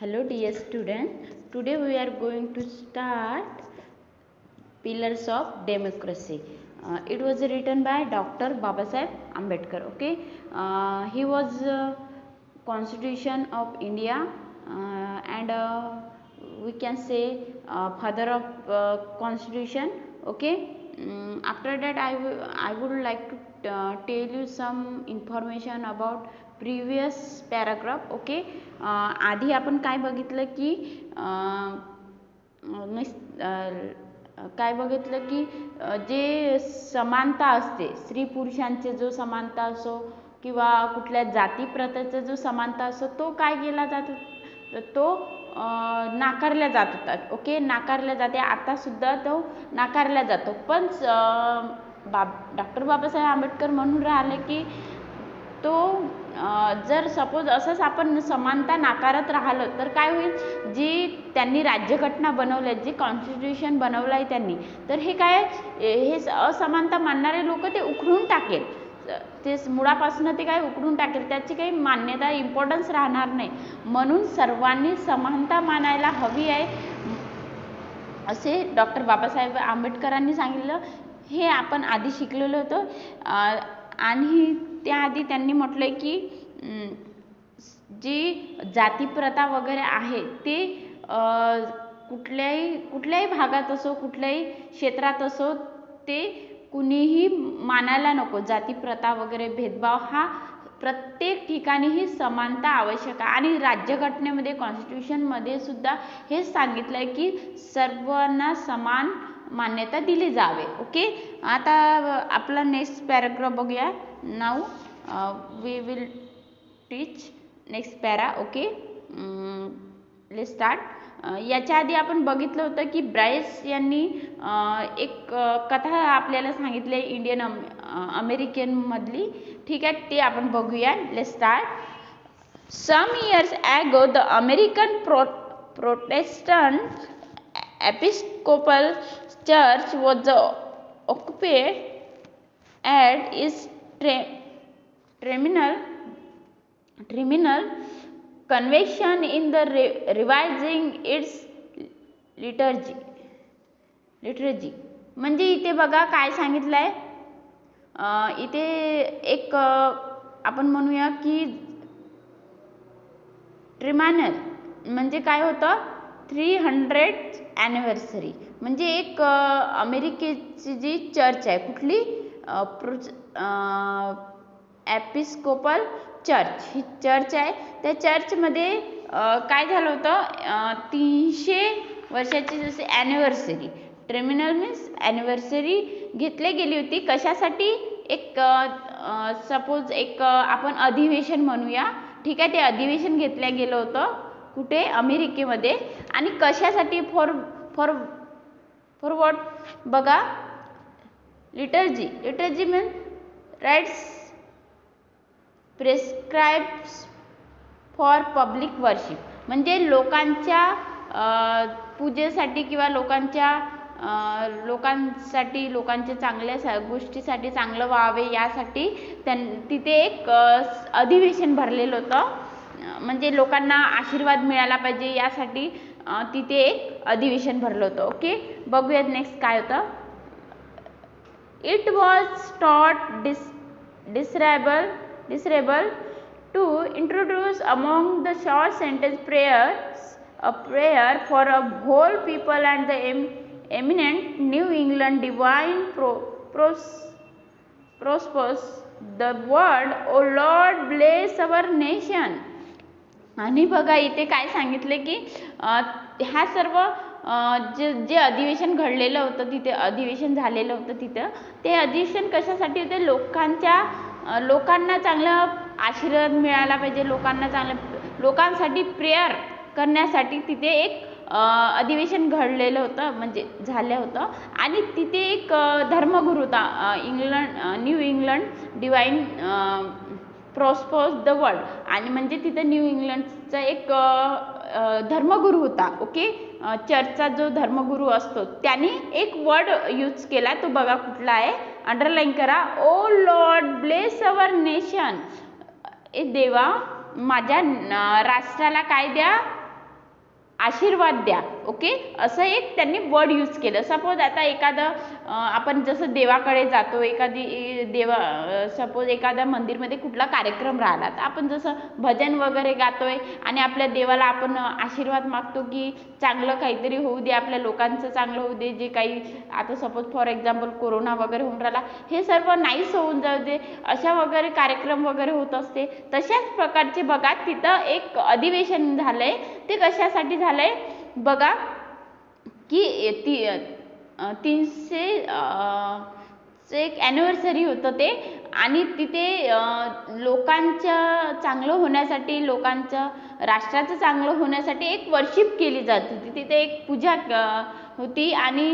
Hello dear student, today we are going to start Pillars of Democracy. It was written by Dr. Babasaheb Ambedkar. Okay, he was Constitution of India and we can say father of Constitution. Okay, after that I would like to tell you some information about previous paragraph. Okay, आधी आपण काय बघितलं की काय बघितलं की जे समानता असते स्त्री पुरुषांचे जो समानता असो किंवा कुठल्या जाती प्रथेचा जो समानता असो तो काय केला जातो तो नाकारला जात होता. ओके, नाकारला जाते, आता सुद्धा तो नाकारला जातो. पण डॉक्टर बाबासाहेब आंबेडकर म्हणून राहिले की तो जर सपोज असंच आपण समानता नाकारत राहिलो तर काय होईल, जी त्यांनी राज्यघटना बनवल्या, जी कॉन्स्टिट्यूशन बनवलं आहे त्यांनी, तर हे काय हे असमानता मानणारे लोक ते उखडून टाकेल, ते मुळापासून ते काय उखडून टाकेल, त्याची काही मान्यता इम्पॉर्टन्स राहणार नाही. म्हणून सर्वांनी समानता मानायला हवी आहे असे डॉक्टर बाबासाहेब आंबेडकरांनी सांगितलं. हे आपण आधी शिकलेलो होतो आणि त्याआधी त्यांनी म्हटलंय की जी जातीप्रथा वगैरे आहे ते कुठल्याही भागात असो, कुठल्याही क्षेत्रात असो, ते कुणीही मानायला नको. जातीप्रथा वगैरे भेदभाव हा प्रत्येक ठिकाणी ही समानता आवश्यक आहे आणि राज्यघटनेमध्ये कॉन्स्टिट्यूशनमध्ये सुद्धा हेच सांगितलं आहे की सर्वांना समान मान्यता दिली जावे. ओके, आता आपला नेक्स्ट पॅराग्राफ बघूया. Now we will teach next para. Okay, let's start. याच्या आधी आपण बघितलं होतं की ब्राइस यांनी एक कथा आपल्याला सांगितली इंडियन अमेरिकन मधली. ठीक आहे, ते आपण बघूया. Let's start. Some years ago the American Protestant Episcopal church was occupied and is terminal conviction in the revising its liturgy. म्हणजे इथे बघा काय सांगितलंय, इथे एक आपण म्हणूया की ट्रिमॅनल म्हणजे काय होतं, 300th ॲनिव्हर्सरी. म्हणजे एक अमेरिकेची जी चर्च आहे, कुठली एपिस्कोपल चर्च, ही चर्च आहे. त्या चर्चमध्ये काय झालं होतं, 300 वर्षाची जशी ॲनिव्हर्सरी, टर्मिनल मीन्स ॲनिव्हर्सरी घेतली गेली होती. कशासाठी, एक सपोज एक आपण अधिवेशन म्हणूया. ठीक आहे, ते अधिवेशन घेतलं गेलं होतं कुठे, अमेरिकेमध्ये. आणि कशासाठी, फॉर व्हॉट बघा, liturgy mean rites prescribes for public worship. म्हणजे लोकांच्या पूजेसाठी किंवा लोकांच्या चांगल्या गोष्टीसाठी, चांगलं व्हावे यासाठी तिथे एक अधिवेशन भरलेलं होतं. म्हणजे लोकांना आशीर्वाद मिळाला पाहिजे यासाठी तिथे एक अधिवेशन भरलं होतं. ओके, बघूयात नेक्स्ट काय होतं. इट वॉज टॉट desirable to introduce among the short sentence prayers a prayer for a whole people and the eminent New England divine prospers the world, O Lord bless our nation. आणि बघा इथे काय सांगितले की ह्या सर्व जे अधिवेशन घडलेलं होतं तिथे, अधिवेशन झालेलं होतं तिथं, ते अधिवेशन कशासाठी होते, लोकांना चांगला आशीर्वाद मिळाला पाहिजे, लोकांसाठी प्रेयर करण्यासाठी तिथे एक अधिवेशन घडलेलं होतं, म्हणजे झालं होतं. आणि तिथे एक धर्मगुरू होता, New England divine prospers the world. आणि म्हणजे तिथे न्यू इंग्लंडचा एक धर्मगुरू होता. ओके, चर्चचा जो धर्मगुरू असतो त्यांनी एक वर्ड यूज केला, तो बघा कुठला आहे, अंडरलाईन करा. ओ लॉर्ड ब्लेस अवर नेशन. ए देवा माझ्या राष्ट्राला काय द्या, आशीर्वाद द्या. ओके, असं एक त्यांनी वर्ड यूज केलं. सपोज आता एखादं आपण जसं देवाकडे जातो, एखादी सपोज एखाद्या मंदिरमध्ये कुठला कार्यक्रम राहिला, तर आपण जसं भजन वगैरे गातोय आणि आपल्या देवाला आपण आशीर्वाद मागतो की चांगलं काहीतरी होऊ दे, आपल्या लोकांचं चांगलं होऊ दे. जे काही आता सपोज फॉर एक्झाम्पल कोरोना वगैरे होऊन राहिला, हे सर्व नाहीच होऊन जाऊ दे, अशा वगैरे कार्यक्रम वगैरे होत असते. तशाच प्रकारचे बघा तिथं एक अधिवेशन झालंय. ते कशासाठी झालंय बघा की 300 एक ॲनिव्हर्सरी होतं ते, आणि तिथे लोकांचं चांगलं होण्यासाठी, लोकांचं राष्ट्राचं चांगलं होण्यासाठी एक वर्शिप केली जात होती. तिथे एक पूजा होती आणि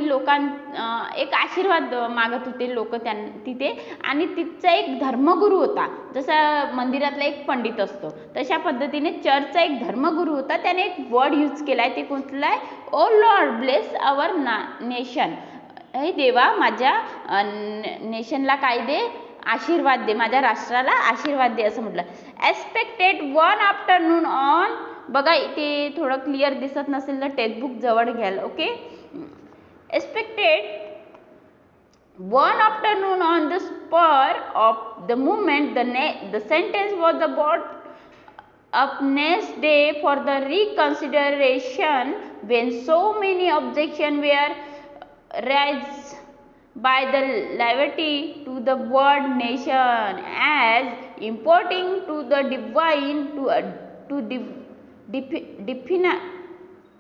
एक आशीर्वाद मागत होते लोक तिथे. आणि तिथचा एक धर्मगुरू होता, जसा मंदिरातला एक पंडित असतो तशा पद्धतीने चर्चचा एक धर्मगुरू होता. त्याने एक वर्ड यूज केला आहे. ते कोणतं आहे? ओ लॉर्ड ब्लेस आवर नेशन. हे देवा माझ्या नेशनला काय दे? आशीर्वाद दे, माझ्या राष्ट्राला आशीर्वाद दे असं म्हटलं. एक्सपेक्टेड वन आफ्टरनून ऑन, बघा इथे थोडं क्लिअर दिसत नसेल तर टेक्स्टबुक जवळ घ्याल. Okay, expected one afternoon on the spur of the moment the sentence was brought up next day for the reconsideration, when so many objections were raised by the laity to the word nation as importing to the divine to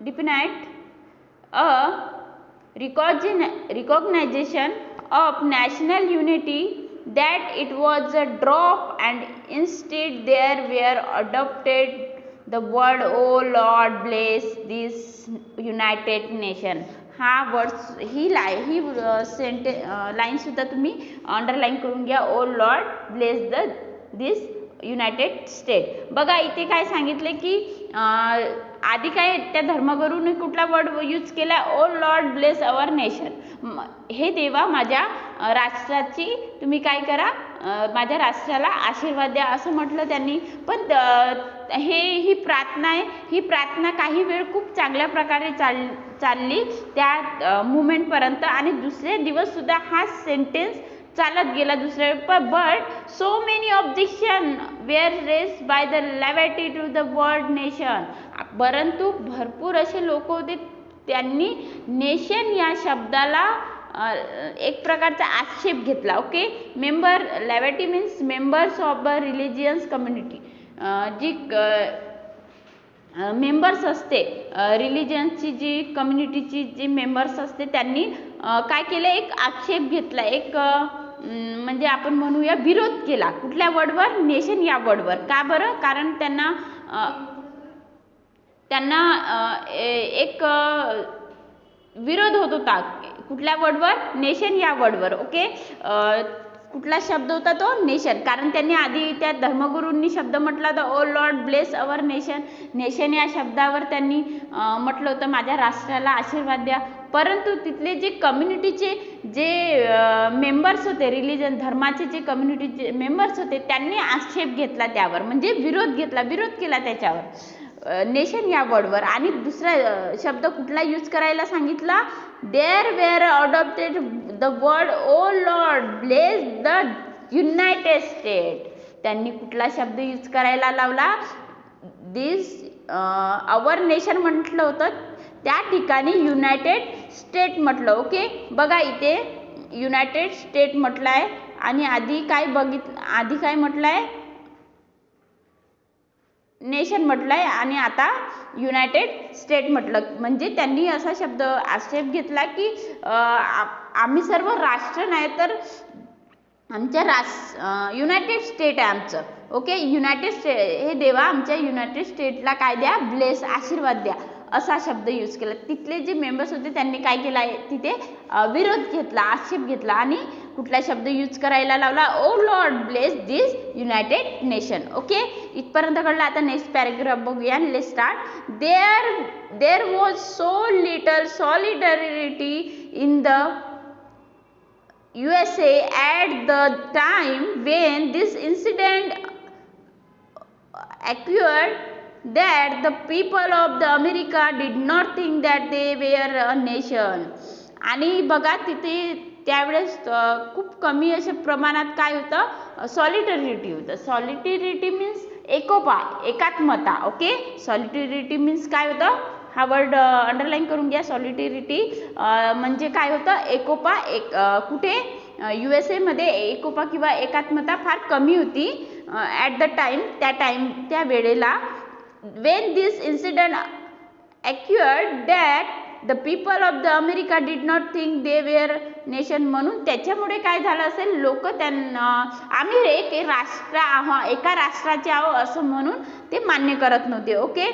definite a recognition of national unity, that it was a drop, and instead there were adopted the word O Lord bless this united nation. हा words ही line सुद्धा तुम्ही underline करून घ्या. ओ Lord bless this United state. बघा इथे काय सांगितले की आधी काय त्या धर्मगुरूने कुठला वर्ड यूज केला? ओ लॉर्ड ब्लेस अवर नेशन. हे देवा माझ्या राष्ट्राची तुम्ही काय करा, माझ्या राष्ट्राला आशीर्वाद द्या असं म्हटलं त्यांनी. पण ही प्रार्थना आहे, ही प्रार्थना काही वेळ खूप चांगल्या प्रकारे चालली त्या मुमेंटपर्यंत, आणि दुसरे दिवस सुद्धा हा सेंटेन्स चालत गेला दुसऱ्या. But so many objection were raised by the levity to the word nation. परंतु भरपूर असे लोक होते, त्यांनी नेशन या शब्दाला एक प्रकारचा आक्षेप घेतला. Okay, member levity means members of the religious community. जी मेंबर्स असते रिलिजनची, जी कम्युनिटीची जी मेंबर्स असते, त्यांनी काय केलं? एक आक्षेप घेतला, एक म्हणजे आपण म्हणूया विरोध केला. कुठल्या वर्डवर? नेशन या वर्डवर. का बरं? कारण त्यांना एक विरोध होत होता. कुठल्या वर्डवर? नेशन या वर्डवर. ओके, कुठला शब्द होता तो? नेशन. कारण त्यांनी आधी त्या धर्मगुरूंनी शब्द म्हटला होता O Lord bless our nation. Nation या शब्दावर त्यांनी म्हटलं होतं माझ्या राष्ट्राला आशीर्वाद द्या. परंतु तिथले जे कम्युनिटीचे जे मेंबर्स होते, रिलिजन धर्माचे जे कम्युनिटीचे मेंबर्स होते, त्यांनी आक्षेप घेतला त्यावर, म्हणजे विरोध केला त्याच्यावर, नेशन या वर्डवर. आणि दुसरा शब्द कुठला यूज करायला सांगितला? There were adopted the word O Lord bless the United State. त्यांनी कुठला शब्द यूज करायला लावला? दिस अवर नेशन म्हटलं होतं, त्या ठिकाणी युनायटेड स्टेट म्हटलं. ओके, बघा इथे युनायटेड स्टेट म्हटलंय आणि आधी काय म्हटलंय? नेशन म्हटलंय आणि आता युनायटेड स्टेट म्हटलं. म्हणजे त्यांनी असा शब्द आक्षेप घेतला की आम्ही सर्व राष्ट्र नाही तर आमच्या युनायटेड स्टेट आहे आमचं. ओके, युनायटेड स्टेट, हे देवा आमच्या युनायटेड स्टेटला काय द्या? ब्लेस, आशीर्वाद द्या, असा शब्द यूज केला. तिथले जे मेंबर्स होते त्यांनी काय केला? तिथे विरोध घेतला, आक्षेप घेतला आणि कुठला शब्द यूज करायला लावला? O Lord bless this United Nation. Okay, इथपर्यंत कळलं. आता नेक्स्ट पॅरेग्राफ बघूया. Let's start. There was so little solidarity in the USA at the time when this incident occurred that the people of the America did not think that they were a nation. आणि बघा तिथे त्यावेळेस खूप कमी अशा प्रमाणात काय होतं, सॉलिटॅरिटी होतं. सॉलिटॅरिटी मीन्स एकोपा, एकात्मता. ओके, सॉलिटॅरिटी मीन्स काय होतं, हा वर्ड अंडरलाईन करून घ्या. सॉलिटॅरिटी म्हणजे काय होतं, एकोपा. कुठे, USA मध्ये एकोपा किंवा एकात्मता फार कमी होती ॲट द टाइम, त्या वेळेला. when this incident occurred that the people of the America did not think they were nation. म्हणून त्याच्यामुळे काय झालं असेल, लोक त्यांना आम्ही एक राष्ट्र, एका राष्ट्राचे आहो असं म्हणून ते मान्य करत नव्हते. ओके,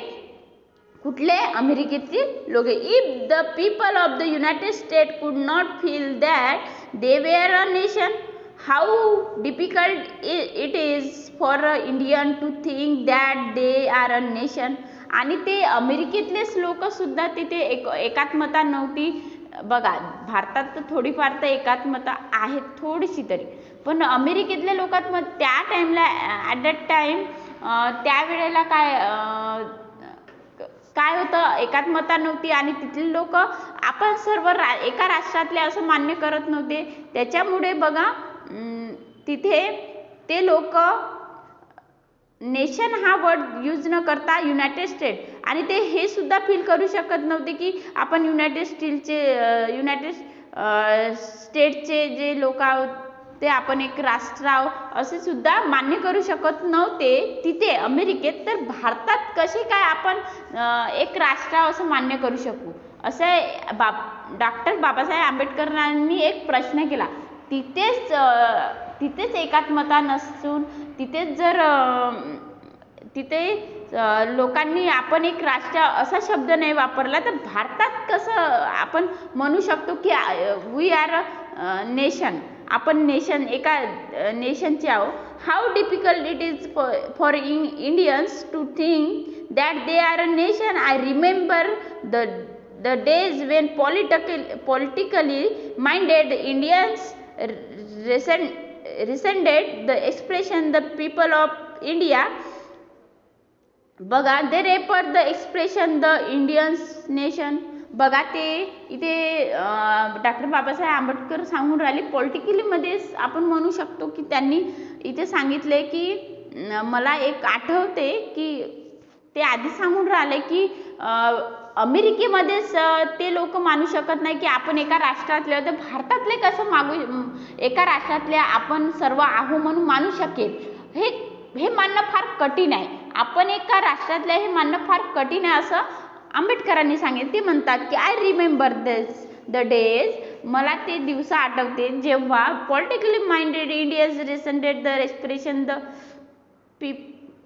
कुठले, अमेरिकेतील लोक. If the people of the United State could not feel that they were a nation, how difficult it is for a Indian to think that they are a nation. आणि ते अमेरिकेतलेच लोक सुद्धा तिथे एकात्मता नव्हती. बघा, भारतात तर थोडीफार तर एकात्मता आहे, थोडीशी तरी, पण अमेरिकेतल्या लोकात मग त्या टाईमला, ॲट दॅट टाईम, त्यावेळेला काय होतं, एकात्मता नव्हती. आणि तिथले लोक आपण सर्व एका राष्ट्रातले असं मान्य करत नव्हते. त्याच्यामुळे बघा तिथे ते लोक नेशन हा वर्ड यूज न करता युनायटेड स्टेट, आणि ते हे सुद्धा फील करू शकत नव्हते की आपण युनायटेड स्टेटचे जे लोक आहोत ते आपण एक राष्ट्र आहोत असे सुद्धा मान्य करू शकत नव्हते तिथे अमेरिकेत. तर भारतात कसे काय आपण एक राष्ट्र असं मान्य करू शकू, असं डॉक्टर बाबासाहेब आंबेडकरांनी एक प्रश्न केला. तिथेच एकात्मता नसून तिथे लोकांनी आपण एक राष्ट्र असा शब्द नाही वापरला, तर भारतात कसं आपण म्हणू शकतो की वी आर अ नेशन, आपण नेशन, एका नेशनचे आहोत. How difficult it is for Indians to think that they are a nation. I remember the days when politically minded Indians resented the expression the people of India. बघा, they referred the expression the Indians nation. बघा, ते इथे doctor Babasaheb Ambedkar सांगून राहिले. Politically मध्ये आपण म्हणू शकतो की त्यांनी इथे सांगितले की मला एक आठवते की ते आधी सांगून राहिले की अमेरिकेमध्येच ते लोक मानू शकत नाही की आपण एका राष्ट्रातले, तर भारतातले कसं एका राष्ट्रातले आपण सर्व आहो म्हणून मानू शकेल. हे मानणं फार कठीण आहे. आपण एका राष्ट्रातले हे मानणं फार कठीण आहे असं आंबेडकरांनी सांगितले. ते म्हणतात की आय रिमेंबर द डेज, मला ते दिवस आठवते जेव्हा politically minded Indians resented the expression the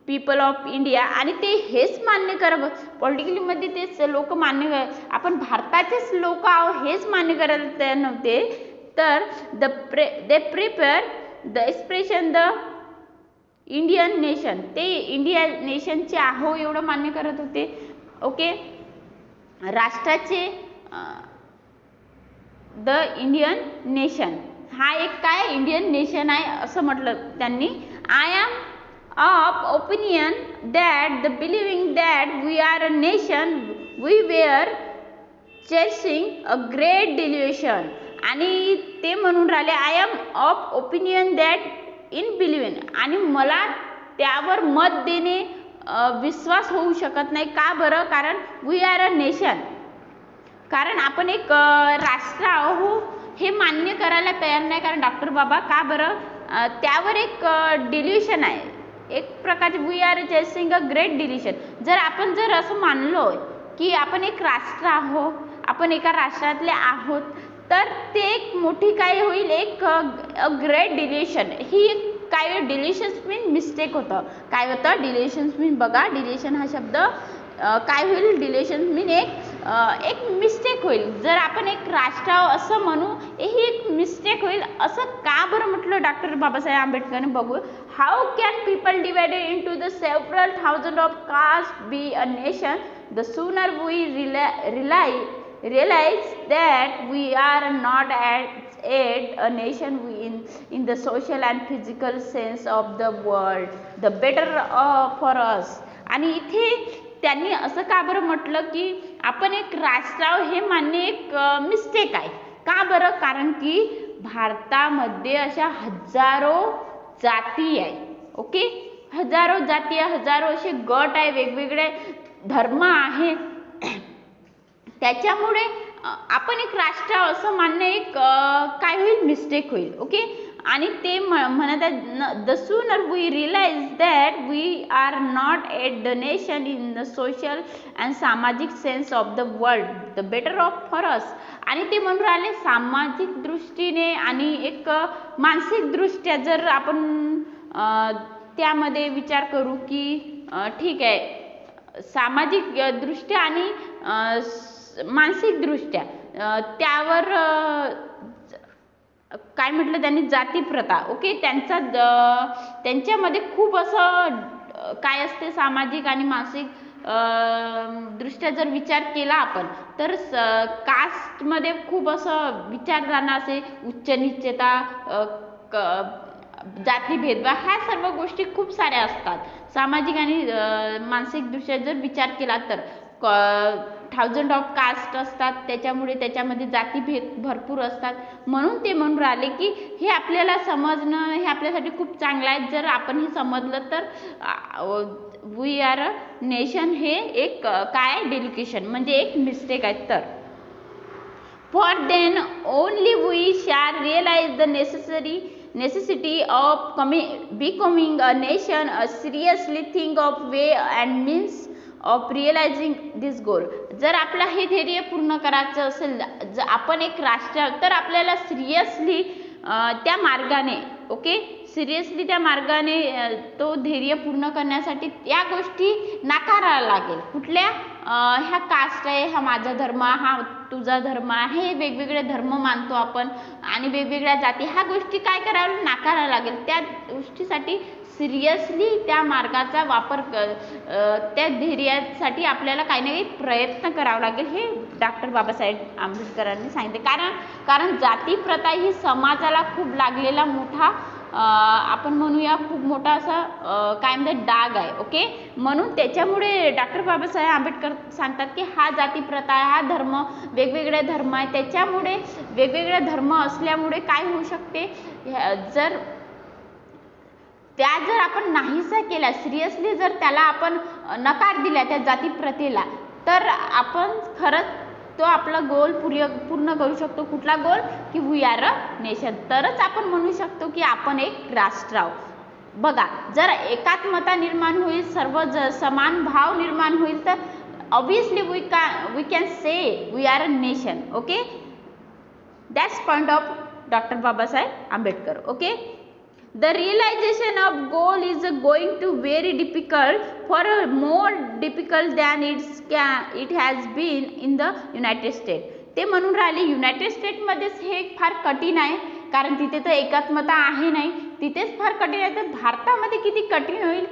people of India. आणि ते हेच मान्य करत, पॉलिटिकली मध्ये तेच लोक मान्य, आपण भारताचेच लोक आहोत हेच मान्य करत तयार नव्हते. तर they prepare the expression the Indian nation, ते इंडिया नेशनचे आहो एवढं मान्य करत होते. ओके, राष्ट्राचे द इंडियन नेशन, हा एक काय इंडियन नेशन आहे असं म्हटलं त्यांनी. I am of opinion that the believing that we are a nation we were chasing a great delusion. आणि ते म्हणून राहिले I am of opinion that in believing, आणि मला त्यावर मत देणे विश्वास होऊ शकत नाही. का बरं? कारण वी आर अ नेशन, कारण आपण एक राष्ट्र आहोत हे मान्य करायला तयार नाही. कारण डॉक्टर बाबा का बरं, त्यावर एक डिल्युशन आहे, एक प्रकारचे we are chasing a great delusion. जर आपण असं मानलो की आपण एक राष्ट्र आहोत, आपण एका राष्ट्रातले आहोत, तर ते एक मोठी काय होईल, एक ग्रेट डिल्युशन. ही काय डिल्युशन्स मीन मिस्टेक होतं. काय होतं डिल्युशन्स मीन, बघा डिल्युशन हा शब्द काय होईल, डिल्युशन मीन एक मिस्टेक होईल. जर आपण एक राष्ट्र असं म्हणू ही एक मिस्टेक होईल. असं का बरं म्हटलं डॉक्टर बाबासाहेब आंबेडकरने? बघू, how can people divided into the several thousand of caste be a nation? The sooner we realize that we are not at a nation in the social and physical sense of the word, the better for us. आणि इथे त्यांनी असं का बरं म्हटलं की आपण एक राष्ट्र आहोत हे मानणे एक मिस्टेक आहे. का बरं? कारण की भारतामध्ये अशा हजारो जाती आहे. ओके, हजारो जाती आहे, हजारो असे गट आहे, वेगवेगळे धर्म आहे. त्याच्यामुळे आपण एक राष्ट्र असं मानणं एक काय होईल, मिस्टेक होईल. ओके, आणि ते म्हणत आहेत the sooner we realise that we are not at the nation in the social and सामाजिक sense of the world the better of for us. आणि ते म्हणून राहिले सामाजिक दृष्टीने आणि एक मानसिक दृष्ट्या जर आपण त्यामध्ये विचार करू की ठीक आहे, सामाजिक दृष्ट्या आणि मानसिक दृष्ट्या त्यावर काय म्हटलं त्यांनी, जाती प्रथा. ओके, त्यांच्यामध्ये खूप असं काय असते, सामाजिक आणि मानसिक दृष्ट्या जर विचार केला आपण तर कास्टमध्ये खूप असं विचारधारणा असे, उच्च नीचता, जाती भेदभाव, ह्या सर्व गोष्टी खूप साऱ्या असतात. सामाजिक आणि मानसिक दृष्ट्या जर विचार केला तर थाउजंड ऑफ कास्ट असतात, त्याच्यामध्ये जातीभेद भरपूर असतात. म्हणून ते म्हणून राहिले की हे आपल्याला समजणं हे आपल्यासाठी खूप चांगलं आहे. जर आपण हे समजलं तर वी आर अ नेशन हे एक काय डेलिकेशन म्हणजे एक मिस्टेक आहे. तर for then only we shall realise the necessity of becoming a nation, a seriously think of way and means of realizing this goal. जर आपला हे ध्येय पूर्ण करायचं असेल, आपण एक राष्ट्र तर आपल्याला सिरियसली त्या मार्गाने, ओके, सिरियसली त्या मार्गाने तो ध्येय पूर्ण करण्यासाठी या गोष्टी नाकारायला लागेल. कुठल्या? ह्या कास्ट आहे, हा माझा धर्म, हा तुझा धर्म आहे, हे वेगवेगळे धर्म मानतो आपण आणि वेगवेगळ्या जाती, ह्या गोष्टी काय करायला नाकारायला लागेल. त्या गोष्टीसाठी सिरियसली त्या मार्गाचा वापर त्या ध्येयासाठी आपल्याला काही ना काही प्रयत्न करावा लागेल, हे डॉक्टर बाबासाहेब आंबेडकरांनी सांगितले. कारण जाती प्रथा ही समाजाला खूप लागलेला मोठा आपण म्हणूया खूप मोठा असा काय म्हणतात डाग आहे. ओके, म्हणून त्याच्यामुळे डॉक्टर बाबासाहेब आंबेडकर सांगतात की हा जाती प्रथा, हा धर्म, वेगवेगळे धर्म आहे, त्याच्यामुळे वेगवेगळे धर्म असल्यामुळे काय होऊ शकते, जर आपण नाहीसा केला, सिरियसली जर त्याला आपण नकार दिला त्या जाती प्रथेला, तर आपण खरंच तो आपला गोल पूर्ण करू शकतो. कुठला गोल? की वी आर अ नेशन. तरच आपण म्हणू शकतो की आपण एक राष्ट्र आहोत. बघा, जर एकात्मता निर्माण होईल, सर्व समान भाव निर्माण होईल, तर obviously we can say we are a nation. Okay, that's point of doctor Babasaheb Ambedkar. Okay, the realization of goal is going to very difficult, for more difficult than it has been in the United States. ते म्हणून राहिले United स्टेटमध्येच हे फार कठीण आहे, कारण तिथे तर एकात्मता आहे नाही, तिथेच फार कठीण आहे. तर भारतामध्ये किती कठीण होईल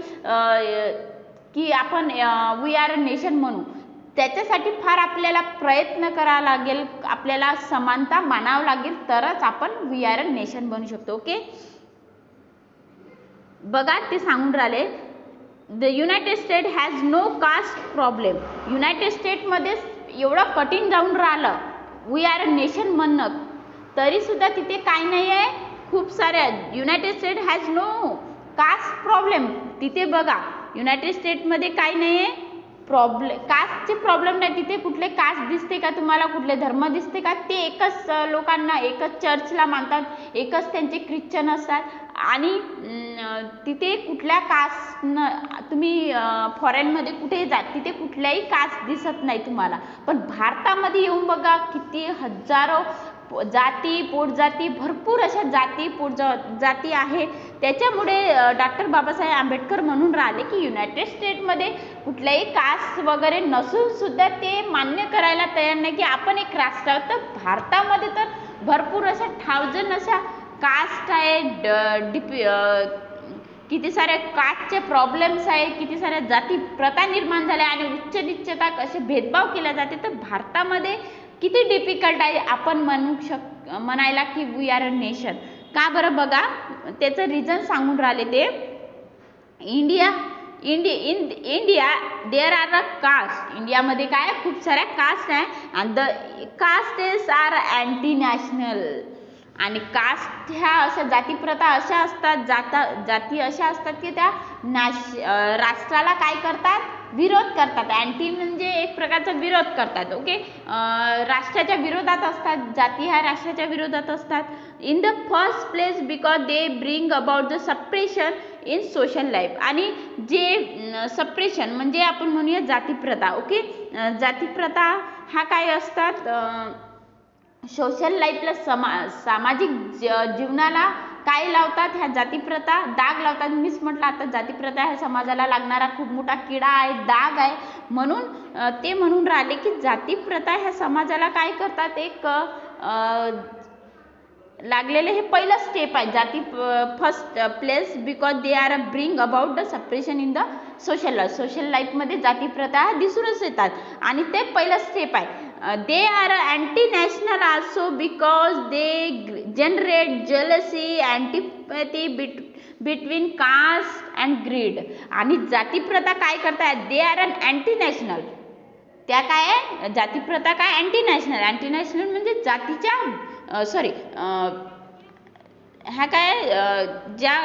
की आपण वी आर अ नेशन म्हणू. त्याच्यासाठी फार आपल्याला प्रयत्न करावा लागेल, आपल्याला समानता मानावं लागेल, तरच आपण वी आर अ नेशन बनू शकतो. ओके, बघा ते सांगून राहिले the United State has no caste problem. United स्टेटमध्ये एवढं कठीण जाऊन राहिलं वी आर अ नेशन म्हणणं, तरी सुद्धा तिथे काय नाही आहे, खूप साऱ्या United State has no caste problem. तिथे बघा युनायटेड स्टेटमध्ये काय नाही आहे कास्टचे प्रॉब्लेम नाही. तिथे कुठले कास्ट दिसते का तुम्हाला, कुठले धर्म दिसते का? ते एकच लोकांना, एकच चर्चला मानतात, एकच त्यांचे ख्रिश्चन असतात. आणि तिथे कुठल्या कास्ट तुम्ही फॉरेनमध्ये कुठे जा, तिथे कुठल्याही कास्ट दिसत नाही तुम्हाला. पण भारतामध्ये येऊन बघा किती हजारो जाती, पोटजाती, भरपूर अशा जाती जाती आहे. त्याच्यामुळे डॉक्टर बाबासाहेब आंबेडकर म्हणून राहिले की युनायटेड स्टेटमध्ये कुठल्याही कास्ट वगैरे नसून सुद्धा ते मान्य करायला तयार नाही की आपण एक राष्ट्र आहोत. तर भारतामध्ये तर भरपूर अशा 1000 अशा कास्ट आहे, किती साऱ्या कास्टचे प्रॉब्लेम्स आहे, किती साऱ्या जाती प्रथा निर्माण झाल्या आणि उच्च नीचता कसे भेदभाव केला जाते. तर भारतामध्ये किती डिफिकल्ट आहे आपण म्हणायला की वी आर अ नेशन. का बरं? बघा त्याचं रिझन सांगून राहिले ते. India in India there are a caste. इंडियामध्ये काय खूप साऱ्या कास्ट आहे आणि the castes are anti national. आणि कास्ट ह्या अशा जातीप्रथा अशा असतात, जाती अशा असतात की त्या राष्ट्राला काय करतात, विरोध करतात. अँटी म्हणजे एक प्रकारचा विरोध करतात. ओके, राष्ट्राच्या विरोधात असतात. जाती ह्या राष्ट्राच्या विरोधात असतात. In the first place because they bring about the suppression in social life. आणि जे सप्रेशन म्हणजे आपण म्हणूया जातीप्रथा. ओके, जातीप्रथा हा काय असतात, सोशल लाईफला सामाजिक जीवनाला काय लावतात, ह्या जातीप्रथा दाग लावतात. मीच म्हटलं आता जातीप्रथा ह्या समाजाला लागणारा खूप मोठा किडा आहे, दाग आहे. म्हणून ते म्हणून राहिले की जातीप्रथा ह्या समाजाला काय करतात, एक लागलेले हे पहिलं स्टेप आहे. जाती first place because they are bring about the suppression in the social life. Social लाईफमध्ये जातीप्रथा दिसूनच येतात आणि ते पहिलं स्टेप आहे. They are anti national also because they generate jealousy, antipathy between caste and greed. आणि जातीप्रथा काय करतात, they are an anti national. त्या काय आहे, जातीप्रथा काय, अँटी नॅशनल. अँटी नॅशनल म्हणजे जातीच्या ह्या काय ज्या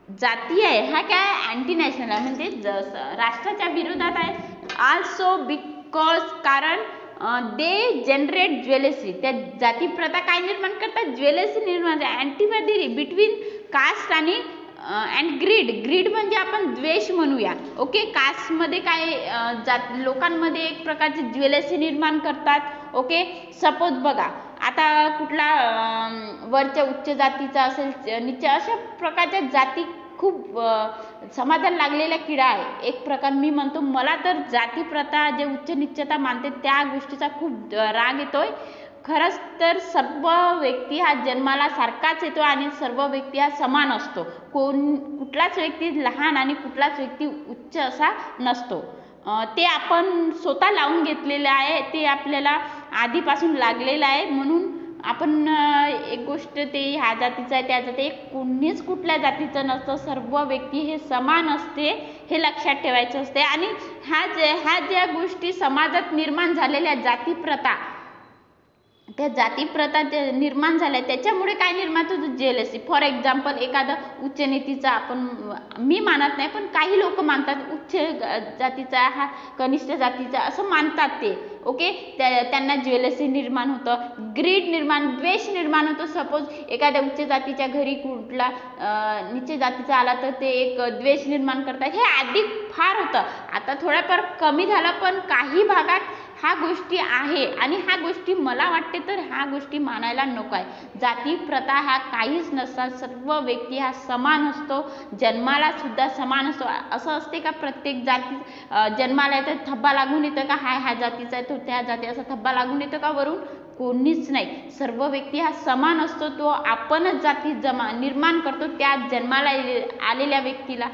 जाती आहे ह्या काय अँटी नॅशनल आहे, म्हणजे राष्ट्राच्या विरोधात आहे. आल्सो बिकॉज कारण दे जनरेट ज्वेलसी. त्या जातीप्रथा काय निर्माण करतात, ज्वेलसी निर्माण, अँटीपॅथी बिटवीन कास्ट आणि अँड ग्रीड म्हणजे आपण द्वेष म्हणूया. ओके, कास्टमध्ये काय लोकांमध्ये एक प्रकारची ज्वेलसी निर्माण करतात. ओके, सपोज बघा आता कुठला वरच्या उच्च जातीचा असेल, नीच, अशा प्रकारच्या जाती खूप समाजाला लागलेला किडा आहे. एक प्रकार मी म्हणतो, मला तर जातीप्रथा जे उच्च नीचता मानते त्या गोष्टीचा खूप राग येतोय. खरंच तर सर्व व्यक्ती हा जन्माला सारखाच येतो आणि सर्व व्यक्ती हा समान असतो. कुठलाच व्यक्ती लहान आणि कुठलाच व्यक्ती उच्च असा नसतो. ते आपण स्वतः लावून घेतलेलं आहे, ते आपल्याला आधीपासून लागलेलं आहे. म्हणून आपण एक गोष्ट, ते ह्या जातीचं आहे त्या जाती, कोणीच कुठल्या जातीचं नसतं. सर्व व्यक्ती हे समान असते, हे लक्षात ठेवायचं असते. आणि ह्या ज्या गोष्टी समाजात निर्माण झालेल्या जातीप्रथा, त्या जातीप्रथा निर्माण झाल्या त्याच्यामुळे काय निर्माण होतं, जेलसी. फॉर एक्झाम्पल, एखादा उच्च नीतीचा, मी मानत नाही पण काही लोक मानतात, उच्च जातीचा हा कनिष्ठ जातीचा असं मानतात ते. ओके, त्यांना जेलसी निर्माण होतं, ग्रीड निर्माण, द्वेष निर्माण होतो. सपोज एखाद्या उच्च जातीच्या घरी कुठला नीच जातीचा आला तर ते एक द्वेष निर्माण करतात. हे आधी फार होतं, आता थोड्याफार कमी झालं, पण काही भागात ह्या गोष्टी आहे. आणि ह्या गोष्टी मला वाटते तर ह्या गोष्टी मानायला नको आहे. जाती प्रथा ह्या काहीच नसतात. सर्व व्यक्ती हा समान असतो, जन्माला सुद्धा समान असतो. असं असते का प्रत्येक जाती जन्माला येतं थब्बा लागून येतं का, ह्या जातीचा आहे तो त्या जाती, असा थब्बा लागून येतं का वरून, कोणीच नाही. सर्व व्यक्ती हा समान असतो. तो आपणच जाती निर्माण करतो. त्या जन्माला आलेल्या व्यक्तीला,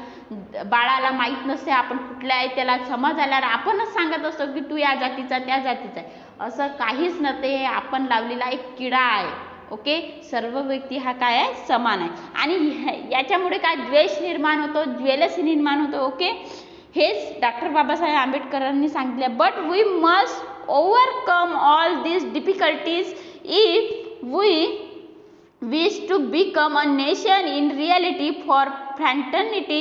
बाळाला माहीत नसते आपण कुठल्या आहे, त्याला समज आल्यावर आपणच सांगत असतो की तू या जातीचा त्या जातीचा आहे. असं काहीच नसते, हे आपण लावलेला एक किडा आहे. ओके, सर्व व्यक्ती हा काय आहे, समान आहे. आणि याच्यामुळे काय द्वेष निर्माण होतो, ज्वेलसी निर्माण होतो. ओके, हेच डॉक्टर बाबासाहेब आंबेडकरांनी सांगितले. But we must overcome all these difficulties if we wish to become a nation in reality. For fraternity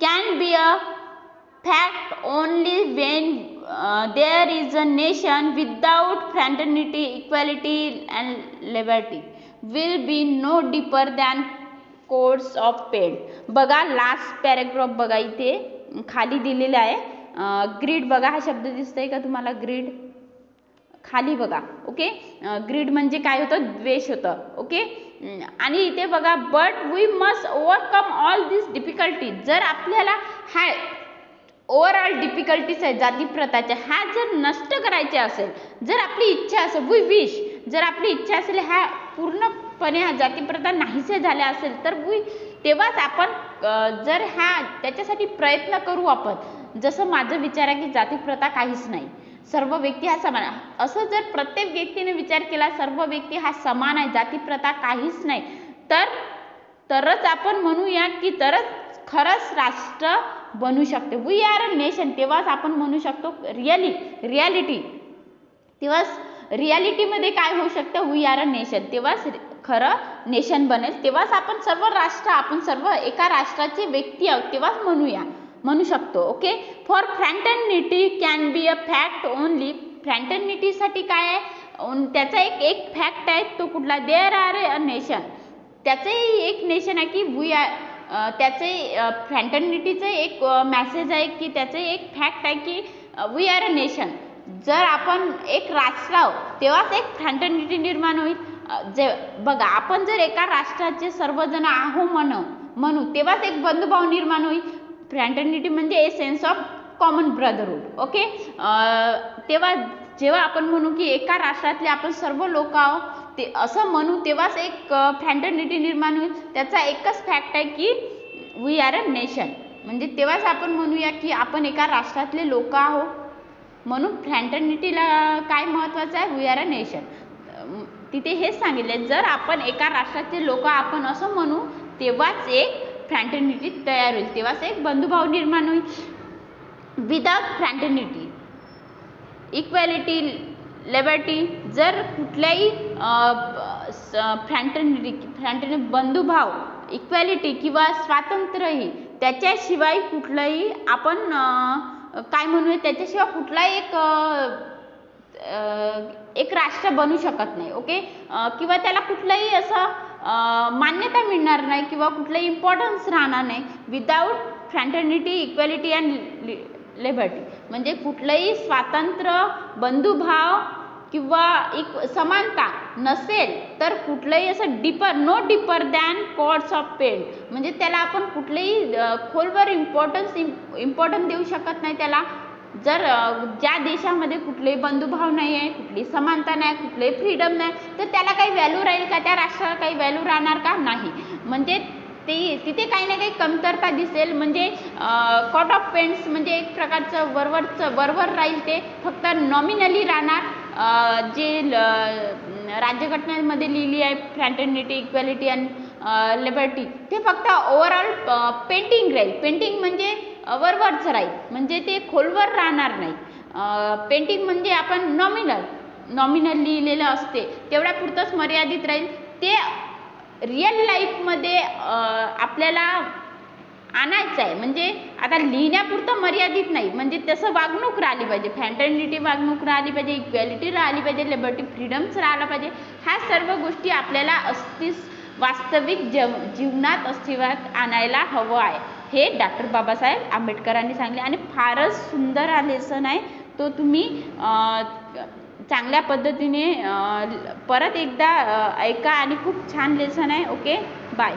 can be a fact only when there is a nation. Without fraternity, equality and liberty will be no deeper than coats of paint. बघा last paragraph बघा, इथे खाली दिलेला आहे. Grid बघा, हा शब्द दिसतोय का तुम्हाला, ग्रीड खाली बघा. ओके, ग्रीड म्हणजे काय होतं, द्वेष होतं. ओके, आणि इथे बघा, but we must overcome all this difficulty. जर आपल्याला हा ओव्हरऑल डिफिकल्टीज आहे जातीप्रथाच्या, हा जर नष्ट करायचे असेल, जर आपली इच्छा असेल, वी विश, जर आपली इच्छा असेल हा पूर्णपणे हा जातीप्रथा नाहीसे झाल्या असेल, तर तेव्हाच आपण जर त्याच्यासाठी प्रयत्न करू आपण. जसं माझं विचार आहे की जातीप्रथा काहीच नाही, सर्व व्यक्ती हा समान. असं जर प्रत्येक व्यक्तीने विचार केला, सर्व व्यक्ती हा समान आहे, जातीप्रथा काहीच नाही, तर तरच आपण म्हणूया की तरच खरंच राष्ट्र बनू शकते. वी आर अ नेशन, तेव्हाच आपण म्हणू शकतो रियालिटी, तेव्हाच रियालिटीमध्ये काय होऊ शकतं, वी आर अ नेशन, तेव्हाच खरं नेशन बनेल, तेव्हाच आपण सर्व राष्ट्र, आपण सर्व एका राष्ट्राचे व्यक्ती आहोत तेव्हाच म्हणू शकतो. Okay. For fraternity can be a fact only. फ्रॅटर्निटीसाठी काय आहे, त्याचा एक फॅक्ट आहे, तो कुठला, देअर आर अ नेशन, त्याचंही एक नेशन आहे की वी आर, त्याचे फ्रॅटर्निटीचं एक मॅसेज आहे की त्याचं एक फॅक्ट आहे की वी आर अ नेशन. जर आपण एक राष्ट्र आहोत तेव्हाच एक फ्रॅटर्निटी निर्माण होईल. जे बघा, आपण जर एका राष्ट्राचे सर्वजण आहो म्हणू तेव्हाच एक बंधुभाव निर्माण होईल. फ्रॅटर्निटी म्हणजे a sense of common brotherhood. Okay. तेव्हा जेव्हा आपण म्हणू की एका राष्ट्रातले आपण सर्व लोक आहोत, ते असं म्हणू तेव्हाच एक फ्रॅटर्निटी निर्माण होईल. त्याचा एकच फॅक्ट आहे की वी आर अ नेशन, म्हणजे तेव्हाच आपण म्हणूया की आपण एका राष्ट्रातले लोक आहोत. म्हणून फ्रॅटर्निटीला काय महत्त्वाचं आहे, वी आर अ नेशन. तिथे हेच सांगितले, जर आपण एका राष्ट्राचे लोक आपण असं म्हणू तेव्हाच एक फ्रॅटर्निटी तयार होईल, तेव्हाच एक बंधुभाव निर्माण होईल. विदाउट फ्रॅटर्निटी इक्वॅलिटी लिबर्टी, जर कुठल्याही फ्रॅटर्निटी बंधुभाव, इक्वॅलिटी किंवा स्वातंत्र्यही, त्याच्याशिवाय कुठलंही आपण काय म्हणूया, त्याच्याशिवाय कुठलाही एक राष्ट्र बनू शकत नाही. ओके. किंवा त्याला कुठलंही असं मान्यता मिळणार नाही किंवा कुठलंही इम्पॉर्टन्स राहणार नाही. Without fraternity equality and liberty, म्हणजे कुठलंही स्वातंत्र्य, बंधुभाव किंवा समानता नसेल तर कुठलंही असं no deeper than cords of pain, म्हणजे त्याला आपण कुठलेही खोलवर इम्पॉर्टन्स देऊ शकत नाही त्याला. जर ज्या देशामध्ये कुठलेही बंधुभाव नाही आहे, कुठली समानता नाही, कुठलेही फ्रीडम नाही, तर त्याला काही व्हॅल्यू राहील का, त्या राष्ट्राला काही व्हॅल्यू राहणार का, नाही. म्हणजे तिथे काही ना काही कमतरता दिसेल. म्हणजे कॉट ऑफ पेंट्स म्हणजे एक प्रकारचं वरवर राहील, ते फक्त नॉमिनली राहणार. जे राज्यघटनेमध्ये लिहिली आहे फ्रॅटर्निटी, इक्वॅलिटी अँड लिबर्टी, ते फक्त ओव्हरऑल पेंटिंग राहील. पेंटिंग म्हणजे वरवरच राहील, म्हणजे ते खोलवर राहणार नाही. पेंटिंग म्हणजे आपण नॉमिनल लिहिलेलं असते तेवढ्या पुरतंच मर्यादित राहील. ते रिअल लाईफमध्ये आपल्याला आणायचं आहे, म्हणजे आता लिहिण्यापुरतं मर्यादित नाही, म्हणजे तसं वागणूक राहिली पाहिजे. फ्रॅटर्निटी वागणूक राहिली पाहिजे, इक्वॅलिटी राहिली पाहिजे, लिबर्टी फ्रीडम्स राहिला पाहिजे. ह्या सर्व गोष्टी आपल्याला वास्तविक जीवनात अस्तित्वात आणायला हवं आहे, हे डॉक्टर बाबासाहेब आंबेडकरांनी सांगले. आणि फारच सुंदर हा लेसन आहे, तो तुम्ही चांगल्या पद्धतीने परत एकदा ऐका, आणि खूप छान लेसन आहे. Okay, bye.